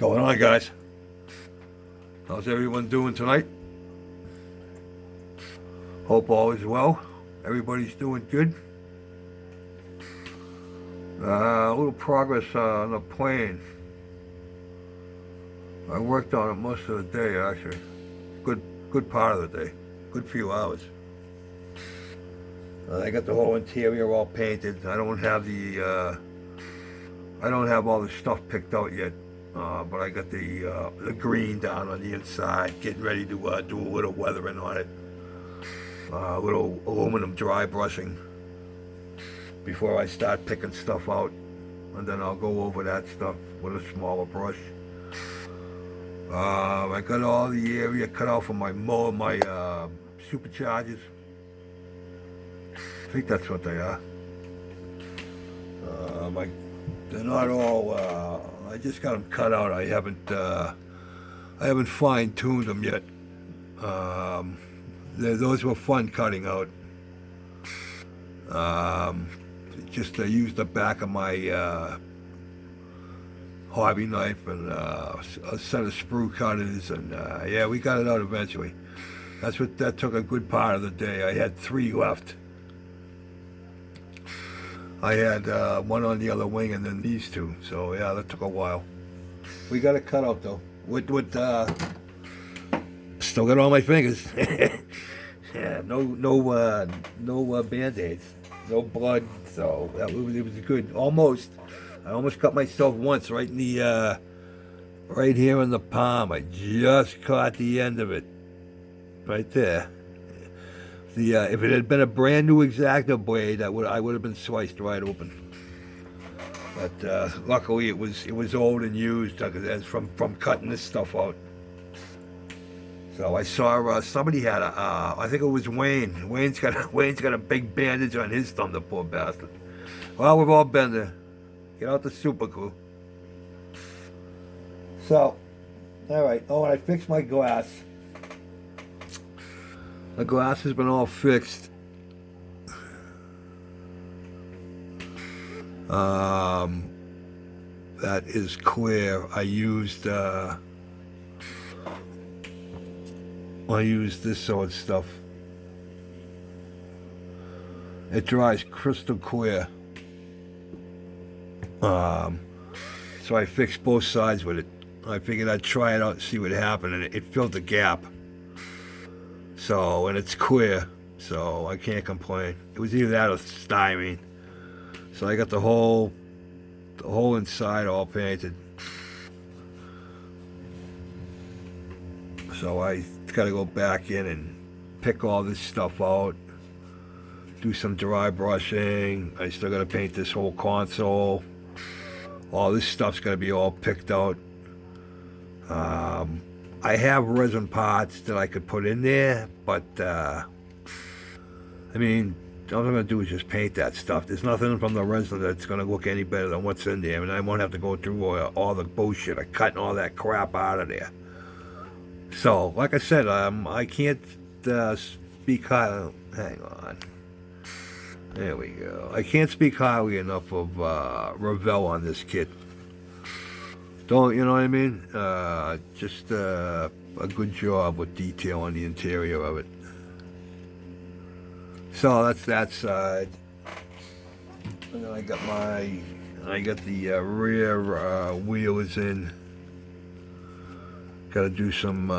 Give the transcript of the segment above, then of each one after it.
Going on, guys? How's everyone doing tonight? Hope all is well. Everybody's doing good. A little progress on the plane. I worked on it most of the day, actually. Good part of the day. Good few hours. I got the whole interior all painted. I don't have all the stuff picked out yet. But I got the green down on the inside, getting ready to do a little weathering on it. A little aluminum dry brushing before I start picking stuff out, and then I'll go over that stuff with a smaller brush. I got all the area cut out for my superchargers. I think that's what they are. They're not all. I just got them cut out. I haven't fine-tuned them yet. Those were fun cutting out. Just I used the back of my hobby knife and a set of sprue cutters, and yeah, we got it out eventually. That took a good part of the day. I had 3 left. I had one on the other wing and then these 2. So yeah, that took a while. We got it cut out though. Still got all my fingers. Yeah, no band-aids, no blood. So it was good. I almost cut myself once right in the right here in the palm. I just caught the end of it, right there. If it had been a brand new X-Acto blade, I would have been sliced right open. But luckily, it was old and used as from cutting this stuff out. So I saw somebody had I think it was Wayne. Wayne's got a big bandage on his thumb, the poor bastard. Well, we've all been there. Get out the super glue. So, all right. Oh, and I fixed my glass. The glass has been all fixed. That is clear. I used this sort of stuff. It dries crystal clear. So I fixed both sides with it. I figured I'd try it out and see what happened, and it filled the gap. So, and it's clear, so I can't complain. It was either that or styrene. So I got the whole inside all painted. So I got to go back in and pick all this stuff out, do some dry brushing. I still got to paint this whole console. All this stuff's got to be all picked out. I have resin parts that I could put in there, but I mean, all I'm going to do is just paint that stuff. There's nothing from the resin that's going to look any better than what's in there, and I won't have to go through all the bullshit of cutting all that crap out of there. So, like I said, I can't speak high. Hang on. There we go. I can't speak highly enough of Revell on this kit. Don't, you know what I mean? Just a good job with detail on the interior of it. So that's that side. And then I got the rear wheels in. Got to do some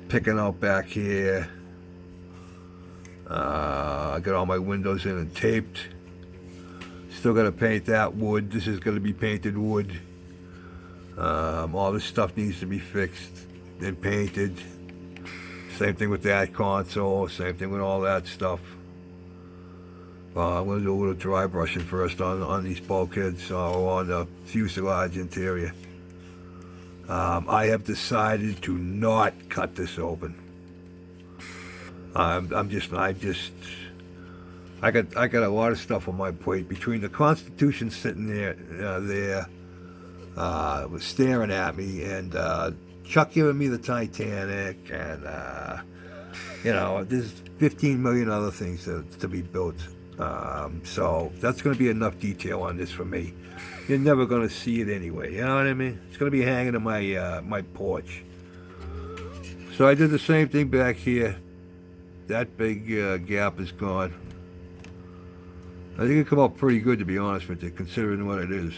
picking out back here. I got all my windows in and taped. Still got to paint that wood. This is going to be painted wood. All this stuff needs to be fixed and painted. Same thing with that console. Same thing with all that stuff. I'm going to do a little dry brushing first on these bulkheads or on the fuselage interior. I have decided to not cut this open. I got a lot of stuff on my plate between the Constitution sitting there was staring at me, and Chuck giving me the Titanic, and there's 15 million other things to be built. So that's going to be enough detail on this for me. You're never going to see it anyway. You know what I mean? It's going to be hanging in my porch. So I did the same thing back here. That big gap is gone. I think it come out pretty good, to be honest with you, considering what it is.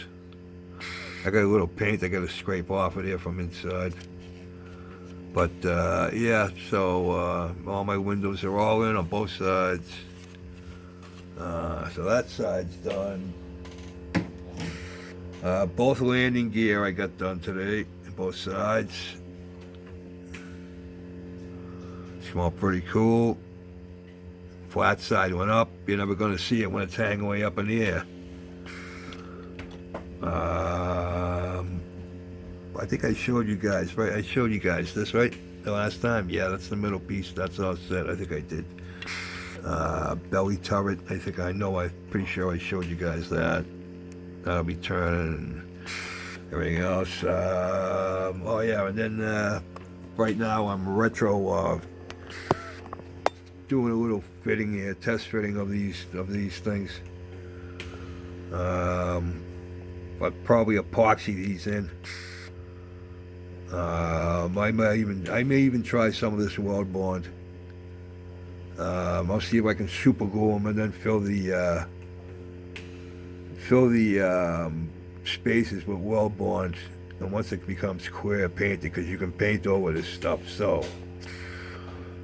I got a little paint I got to scrape off of there from inside. But yeah, so all my windows are all in on both sides. So that side's done. Both landing gear I got done today, both sides. Smell pretty cool. Flat side went up. You're never going to see it when it's hanging way up in the air. I think I showed you guys, right? I showed you guys this, right? The last time? Yeah, that's the middle piece. That's all set. I think I did. Belly turret. I'm pretty sure I showed you guys that. That'll be turning and everything else. Oh yeah, and then right now I'm retro doing a little fitting here, test fitting of these things. But probably epoxy these in. I may even try some of this Weld Bond. I'll see if I can super glue them and then fill the spaces with Weld Bond. And once it becomes clear, paint it, because you can paint over this stuff. So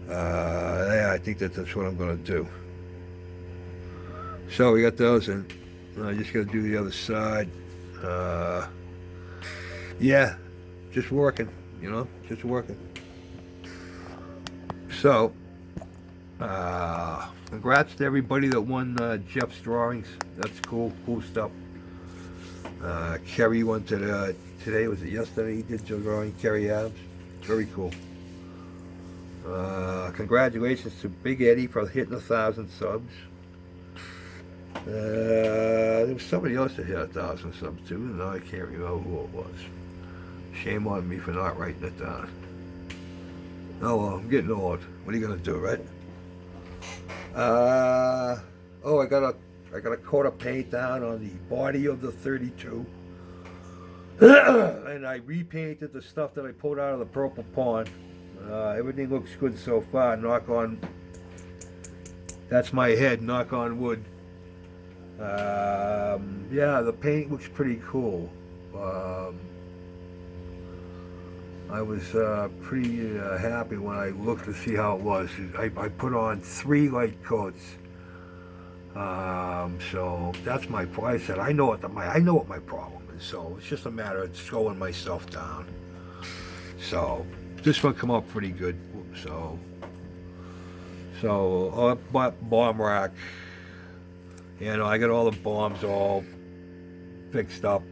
yeah, I think that's what I'm gonna do. So we got those, and I just gotta do the other side. Yeah, just working, just working. So, congrats to everybody that won Jeff's drawings. That's cool stuff. Kerry won today, was it yesterday? He did your drawing, Kerry Adams. Very cool. Congratulations to Big Eddie for hitting 1,000 subs. There was somebody else that hit 1,000 subs too. No, I can't remember who it was. Shame on me for not writing it down. Oh well, I'm getting old. What are you gonna do, right? Oh, I got a coat of paint down on the body of the 32. And I repainted the stuff that I pulled out of the Purple Pond. Everything looks good so far. Knock on. That's my head. Knock on wood. Yeah, the paint looks pretty cool. I was pretty happy when I looked to see how it was. I put on 3 light coats. So that's my price. And I know what my problem is. So it's just a matter of slowing myself down. So this one come out pretty good. So bomb rack. I got all the bombs all fixed up.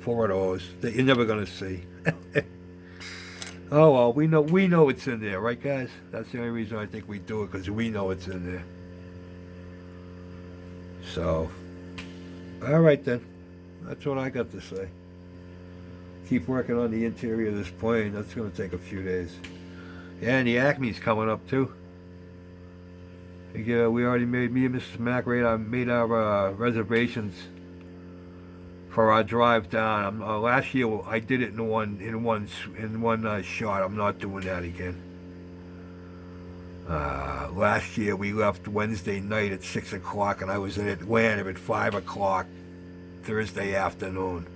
4 of those that you're never gonna see. Oh well, we know it's in there, right, guys? That's the only reason I think we do it, because we know it's in there. So, all right then. That's what I got to say. Keep working on the interior of this plane. That's going to take a few days. Yeah, and the Acme's coming up too. Yeah, we already made, me and Mrs. McRae made our reservations for our drive down. Last year I did it in one shot. I'm not doing that again. Last year we left Wednesday night at 6 o'clock, and I was in Atlanta at 5 o'clock Thursday afternoon.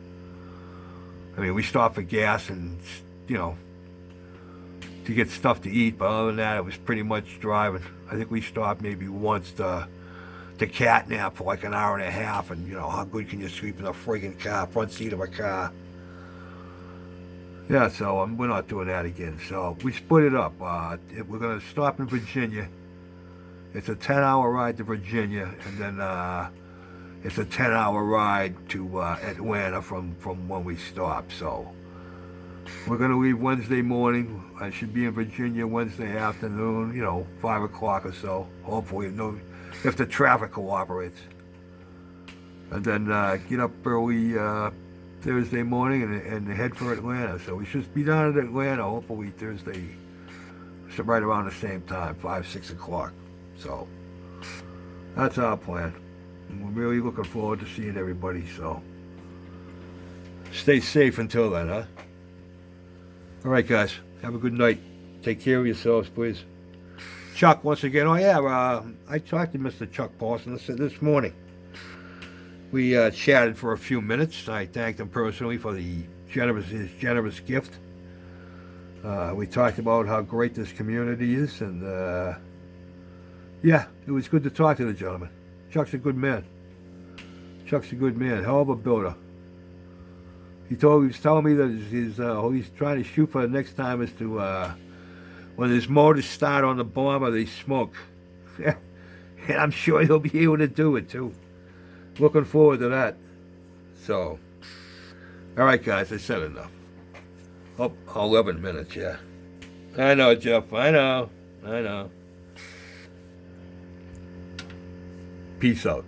I mean, we stopped for gas and to get stuff to eat, but other than that, it was pretty much driving. I think we stopped maybe once to catnap for like an hour and a half, and how good can you sleep in a friggin' car, front seat of a car? Yeah, so we're not doing that again. So we split it up. We're gonna stop in Virginia. It's a 10-hour ride to Virginia, and then it's a 10-hour ride to Atlanta from when we stop. So we're gonna leave Wednesday morning. I should be in Virginia Wednesday afternoon. 5 o'clock or so. Hopefully, if the traffic cooperates, and then get up early Thursday morning and head for Atlanta. So we should be down in Atlanta hopefully Thursday, so right around the same time, 5, 6 o'clock. So that's our plan. we're really looking forward to seeing everybody. So stay safe until then, huh? All right, guys. Have a good night. Take care of yourselves, please. Chuck, once again. Oh yeah, I talked to Mr. Chuck Paulson this morning. We chatted for a few minutes. I thanked him personally for his generous gift. We talked about how great this community is, and yeah, it was good to talk to the gentleman. Chuck's a good man. Chuck's a good man. Hell of a builder. He was telling me that he's trying to shoot for the next time is to when his motors start on the bomber, they smoke. And I'm sure he'll be able to do it too. Looking forward to that. So, all right, guys, I said enough. Oh, 11 minutes, yeah. I know, Jeff. I know. Peace out.